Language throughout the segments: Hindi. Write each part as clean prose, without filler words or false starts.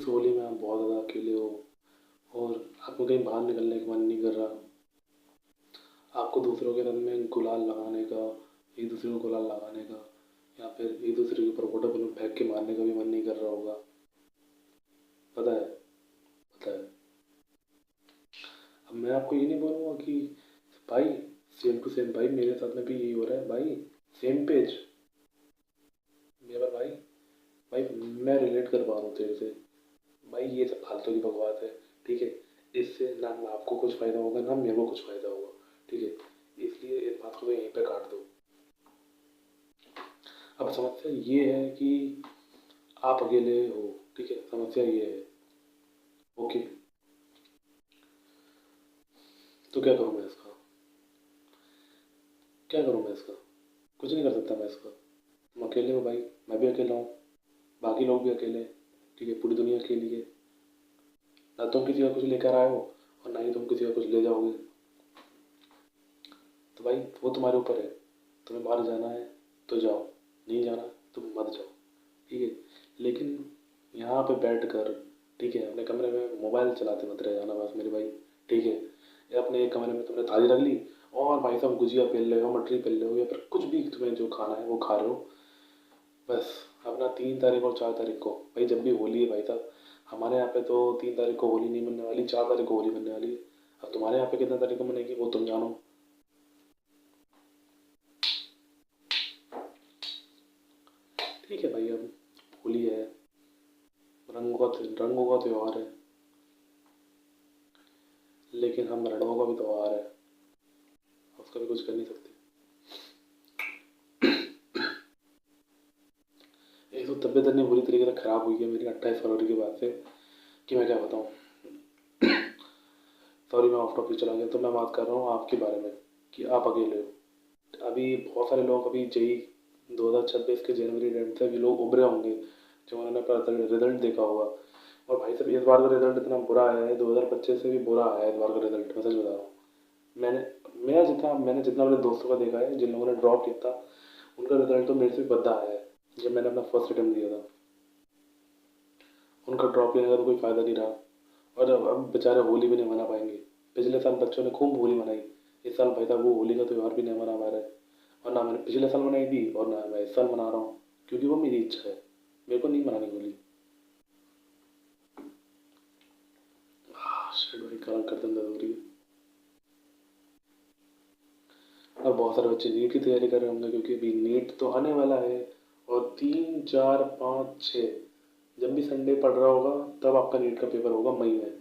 इस होली में आप बहुत ज़्यादा अकेले हो और आपको कहीं बाहर निकलने का मन नहीं कर रहा। आपको दूसरों के रंग में गुलाल लगाने का, एक दूसरे को गुलाल लगाने का या फिर एक दूसरे के ऊपर वाटर बलून फेंक के मारने का भी मन नहीं कर रहा होगा। पता है, पता है। अब मैं आपको ये नहीं बोलूँगा कि भाई सेम टू सेम, भाई मेरे साथ में भी यही हो रहा है भाई, सेम पेज मेरा भाई। भाई मैं रिलेट कर पा रहा हूँ तेरे से। भाई ये सब फालतू की बकवास है, ठीक है। इससे ना आपको कुछ फ़ायदा होगा ना मेरे को कुछ फ़ायदा होगा, ठीक है। इसलिए इस बात को यहीं पे काट दो। अब समस्या ये है कि आप अकेले हो, ठीक है। समस्या ये है, ओके। तो क्या करूँ मैं इसका, क्या करूँ मैं इसका? कुछ नहीं कर सकता मैं इसका। तुम अकेले हो भाई, मैं भी अकेला हूँ, बाकी लोग भी अकेले हैं, ठीक है। पूरी दुनिया अकेली है। ना तुम किसी का कुछ लेकर आए हो और ना ही तुम किसी का कुछ ले जाओगे। तो भाई वो तुम्हारे ऊपर है। तुम्हें बाहर जाना है तो जाओ, नहीं जाना तो मत जाओ, ठीक है। लेकिन यहाँ पे बैठ कर, ठीक है, अपने कमरे में मोबाइल चलाते मत रह जाना बस मेरे भाई, ठीक है। या अपने एक कमरे में तुमने थाली रख ली और भाई साहब गुजिया पेल रहे हो, मटरी पेल रहे हो, या फिर कुछ भी तुम्हें जो खाना है वो खा रहे हो। बस अपना 3 तारीख और 4 तारीख को, भाई जब भी होली है भाई साहब, हमारे यहाँ पे तो 3 तारीख को होली नहीं मनने वाली, 4 तारीख को होली मनने वाली है। अब तुम्हारे यहाँ पे कितने तारीख को मनेगी वो तुम जानो। ठीक है भाई, अब होली है, रंगों का त्योहार है, लेकिन हम रणों का भी त्योहार है, उसका भी कुछ कर नहीं सकते। एक तो तबीयत इतनी बुरी तरीके से ख़राब हुई है मेरी 28 फरवरी के बाद से कि मैं क्या बताऊँ। सॉरी मैं ऑफ टॉपिक चला गया। तो मैं बात कर रहा हूँ आपके बारे में कि आप अकेले हो। अभी बहुत सारे लोग अभी जेई 2026 के जनवरी डेट से भी लोग उभरे होंगे जो उन्होंने अपना रिजल्ट देखा होगा। और भाई साहब इस बार का रिजल्ट इतना बुरा आया है, 2025 से भी बुरा आया है इस बार का रिजल्ट, मैं सच बता रहा हूँ। मैंने मैंने जितना अपने दोस्तों का देखा है जिन लोगों ने ड्रॉप किया था, उनका रिजल्ट तो मेरे से भी बद्दा आया है। जब मैंने अपना फर्स्ट अटेम्प्ट दिया था, उनका ड्रॉप लेने का तो कोई फ़ायदा नहीं रहा। और अब बेचारे होली भी नहीं मना पाएंगे। पिछले साल बच्चों ने खूब होली मनाई, इस साल भाई साहब वो होली का त्यौहार भी नहीं मना पा रहे। और ना मैंने पिछले साल मनाई थी और ना मैं इस साल मना रहा हूँ, क्योंकि वो मेरी इच्छा है, मेरे को नहीं मनानी होली। शिट भाई, गर्दन दर्द हो रही है। और बहुत सारे बच्चे नीट की तैयारी कर रहे होंगे, क्योंकि अभी नीट तो आने वाला है। और 3, 4, 5, 6 जब भी संडे पड़ रहा होगा तब आपका नीट का पेपर होगा मई में,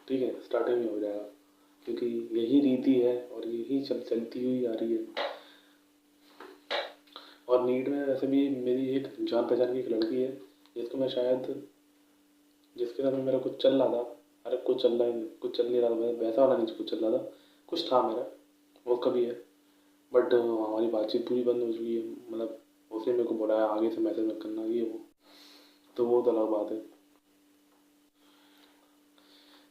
ठीक है। स्टार्टिंग में हो जाएगा, क्योंकि यही रीति है और यही चलती हुई आ रही है। और नीट में वैसे भी मेरी एक जान पहचान की एक लड़की है, जिसको मैं शायद, जिसके साथ में मेरा कुछ चल रहा था। अरे कुछ चल रहा है, कुछ चल नहीं रहा था, वैसा वाला नहीं कुछ चल रहा था, कुछ था मेरा, वो कभी है। बट हमारी बातचीत पूरी बंद हो चुकी है। मतलब उसने मेरे को बोला है आगे से मैसेज मत करना, ये वो। तो वो तो अलग बात है।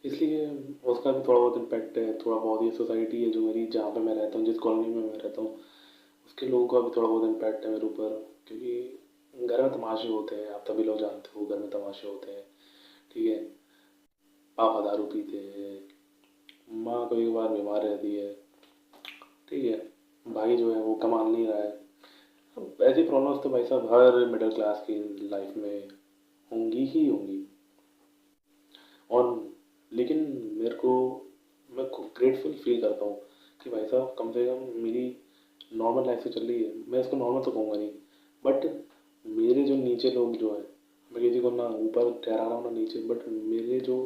इसलिए उसका भी थोड़ा बहुत इम्पेक्ट है, थोड़ा बहुत। ये सोसाइटी है जो मेरी, जहाँ पे मैं रहता हूँ, जिस कॉलोनी में मैं रहता हूँ, उसके लोगों का भी थोड़ा बहुत इम्पैक्ट है मेरे ऊपर। क्योंकि घर में तमाशे होते हैं, आप सभी लोग जानते हो, घर में तमाशे होते हैं, ठीक है। पापा दारू पीते हैं, माँ कभी कभार बीमार रहती है, ठीक है। भाई जो है वो कमा नहीं रहा है। अब ऐसी प्रॉब्लम्स तो भाई साहब हर मिडिल क्लास की लाइफ में होंगी ही होंगी। और लेकिन मेरे को, मैं ग्रेटफुल फील करता हूँ कि भाई साहब कम से कम मेरी नॉर्मल लाइफ से चल रही है। मैं इसको नॉर्मल तो कहूँगा नहीं, बट मेरे जो नीचे लोग जो हैं, मैं किसी को ना ऊपर ठहरा रहा हूँ ना नीचे, बट मेरे जो,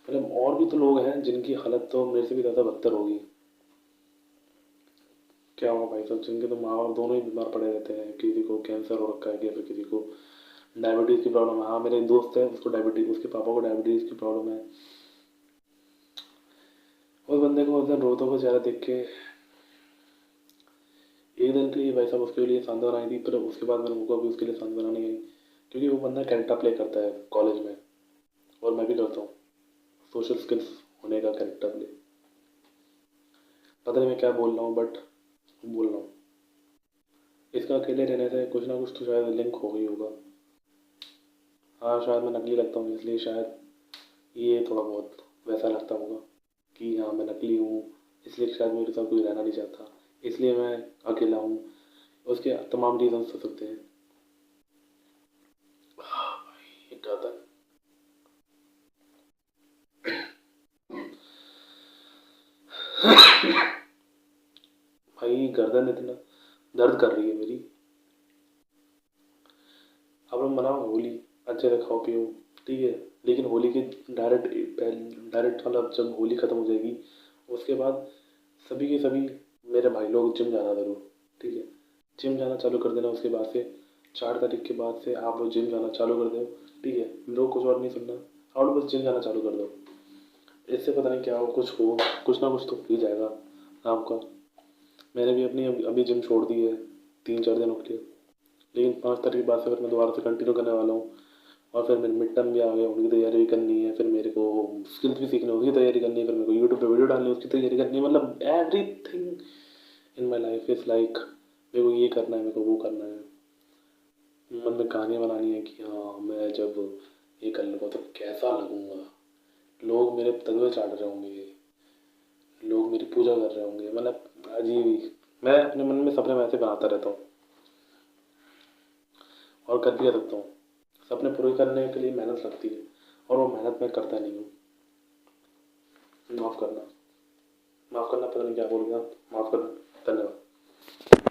मतलब और भी तो लोग हैं जिनकी हालत तो मेरे से भी ज़्यादा बदतर होगी। क्या होगा भाई साहब, जिनके तो माँ बाप दोनों ही बीमार पड़े रहते हैं, किसी को कैंसर हो रखा है या फिर किसी को डायबिटीज़ की प्रॉब्लम है। हाँ मेरे एक दोस्त है, उसको डायबिटीज़, उसके पापा को डायबिटीज़ की प्रॉब्लम है। उस बंदे को उस दिन रोता हुआ चेहरा देख के एक दिन के लिए भाई साहब उसके लिए सांत्वना आई थी, पर उसके बाद मेरे को अभी उसके लिए सांत्वना नहीं आई, क्योंकि वो बंदा कैरेक्टर प्ले करता है कॉलेज में, और मैं भी करता हूँ सोशल स्किल्स होने का कैरेक्टर प्ले। पता नहीं मैं क्या बोल रहा हूँ, बट बोल रहा हूँ। इसका अकेले रहने से कुछ ना कुछ तो शायद लिंक हो गई होगा। हाँ शायद मैं नकली लगता हूँ, इसलिए शायद ये थोड़ा बहुत वैसा लगता होगा कि हाँ मैं नकली हूँ, इसलिए शायद मेरे साथ कोई रहना नहीं चाहता, इसलिए मैं अकेला हूँ। उसके तमाम रीजंस हो सकते हैं। ये गर्दन, भाई गर्दन इतना दर्द कर रही है मेरी। आप लोग मनाओ होली, अच्छे से खाओ पियो, ठीक है। लेकिन होली के डायरेक्ट डायरेक्ट मतलब जब होली ख़त्म हो जाएगी उसके बाद सभी के सभी मेरे भाई लोग जिम जाना ज़रूर, ठीक है। जिम जाना चालू कर देना उसके बाद से, 4 तारीख के बाद से आप लोग जिम जाना चालू कर दो, ठीक है। लोग कुछ और नहीं सुनना, आप लोग बस जिम जाना चालू कर दो। इससे पता नहीं क्या हो, कुछ ना कुछ तो हो ही जाएगा आपका। मैंने भी अपनी अभी जिम छोड़ दी है 3-4 दिन हो गए, लेकिन 5 तारीख के बाद से फिर मैं दोबारा से कंटिन्यू करने वाला हूँ। और फिर मेरे मिड टर्म भी आ गए, उनकी तैयारी भी करनी है, फिर मेरे को स्किल्स भी सीखने उसकी तैयारी करनी है, फिर मेरे को यूट्यूब पे वीडियो डालनी है उसकी तैयारी करनी है, मतलब every thing in my life is like मेरे को ये करना है, मेरे को वो करना है। मन में कहानियाँ बनानी है कि हाँ मैं जब ये कर लूँगा तो कैसा लगूंगा, लोग मेरे तगवे चाट रहे होंगे, लोग मेरी पूजा कर रहे होंगे, मतलब अजीब ही। मैं अपने मन में सपने वैसे बनाता रहता हूँ और कर भी सकता हूँ। सपने पूरे करने के लिए मेहनत लगती है और वो मेहनत मैं करता नहीं हूँ। माफ़ करना, माफ़ करना, पता नहीं क्या बोल गया, माफ़ करना। धन्यवाद।